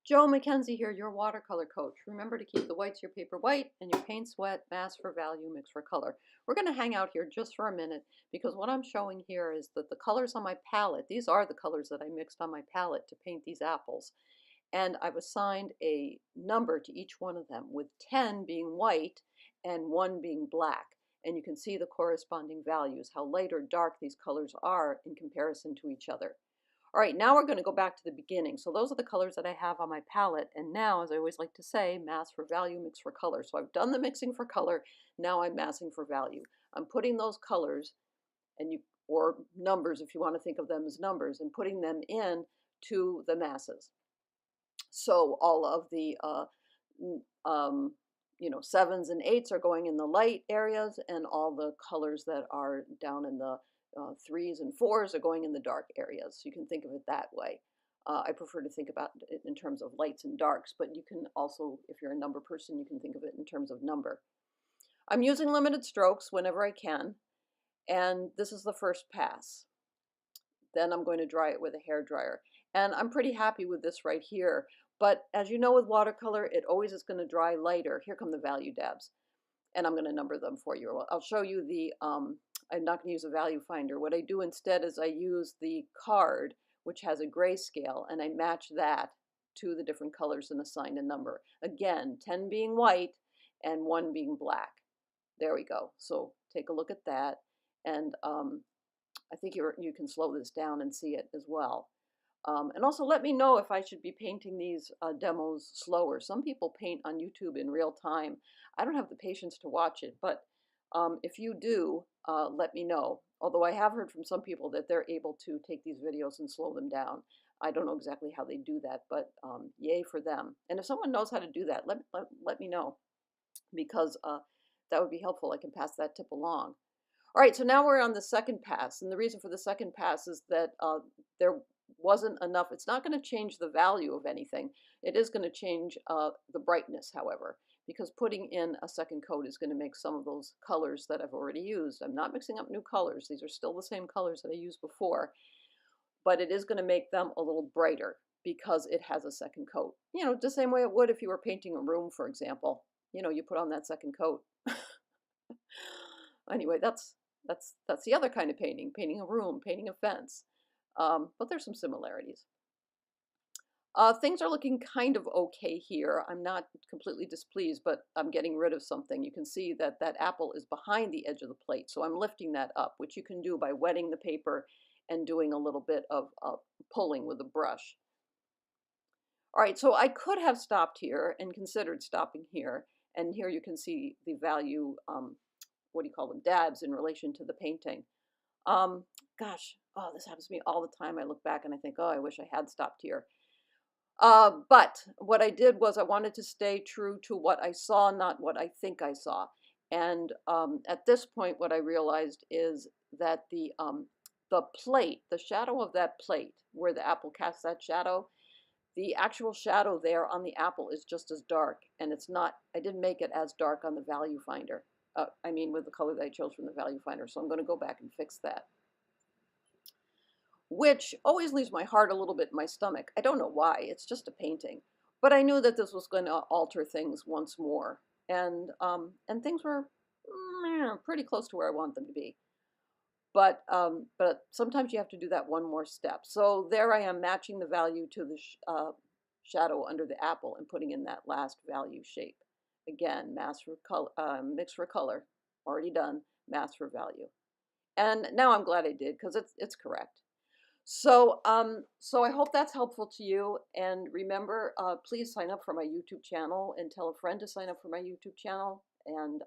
Joe Mackenzie here, your watercolor coach. Remember to keep the whites of your paper white and your paints wet, mask for value, mix for color. We're going to hang out here just for a minute because what I'm showing here is that the colors on my palette, these are the colors that I mixed on my palette to paint these apples. And I've assigned a number to each one of them, with 10 being white and 1 being black. And you can see the corresponding values, how light or dark these colors are in comparison to each other. All right, now we're going to go back to the beginning. So those are the colors that I have on my palette. And now, as I always like to say, mask for value, mix for color. So I've done the mixing for color. Now I'm masking for value. I'm putting those colors, or numbers if you want to think of them as numbers, and putting them in to the masses. So all of the sevens and eights are going in the light areas, and all the colors that are down in the threes and fours are going in the dark areas. So you can think of it that way. I prefer to think about it in terms of lights and darks, but you can also, if you're a number person, you can think of it in terms of number. I'm using limited strokes whenever I can, and this is the first pass. Then I'm going to dry it with a hair dryer. And I'm pretty happy with this right here. But as you know, with watercolor, it always is going to dry lighter. Here come the value dabs. And I'm going to number them for you. I'll show you the, I'm not going to use a value finder. What I do instead is I use the card, which has a grayscale, and I match that to the different colors and assign a number. Again, 10 being white and 1 being black. There we go. So take a look at that. And I think you can slow this down and see it as well. And also let me know if I should be painting these demos slower. Some people paint on YouTube in real time. I don't have the patience to watch it, but if you do, let me know. Although I have heard from some people that they're able to take these videos and slow them down. I don't know exactly how they do that, but yay for them. And if someone knows how to do that, let me know, because that would be helpful. I can pass that tip along. All right, so now we're on the second pass, and the reason for the second pass is that there wasn't enough. It's not going to change the value of anything. It is going to change the brightness, however, because putting in a second coat is going to make some of those colors that I've already used. I'm not mixing up new colors. These are still the same colors that I used before, but it is going to make them a little brighter because it has a second coat. You know, the same way it would if you were painting a room, for example. You know, you put on that second coat. Anyway, that's the other kind of painting a room, painting a fence. But there's some similarities. Things are looking kind of okay here. I'm not completely displeased, but I'm getting rid of something. You can see that that apple is behind the edge of the plate, so I'm lifting that up, which you can do by wetting the paper and doing a little bit of pulling with a brush. All right, so I could have stopped here and considered stopping here, and here you can see the value, what do you call them, dabs in relation to the painting. Gosh, oh, this happens to me all the time. I look back and I think, oh, I wish I had stopped here. But what I did was I wanted to stay true to what I saw, not what I think I saw. And at this point, what I realized is that the plate, the shadow of that plate, where the apple casts that shadow, the actual shadow there on the apple is just as dark. And it's not, I didn't make it as dark on the value finder. I mean, with the color that I chose from the value finder. So I'm going to go back and fix that, which always leaves my heart a little bit in my stomach. I don't know why. It's just a painting. But I knew that this was going to alter things once more. And things were pretty close to where I want them to be. But sometimes you have to do that one more step. So there I am, matching the value to the shadow under the apple and putting in that last value shape. Again, mask for color, mix for color, already done, mask for value. And now I'm glad I did, because it's correct. So so I hope that's helpful to you. And remember, please sign up for my YouTube channel and tell a friend to sign up for my YouTube channel, and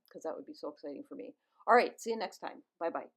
because that would be so exciting for me. All right, see you next time. Bye-bye.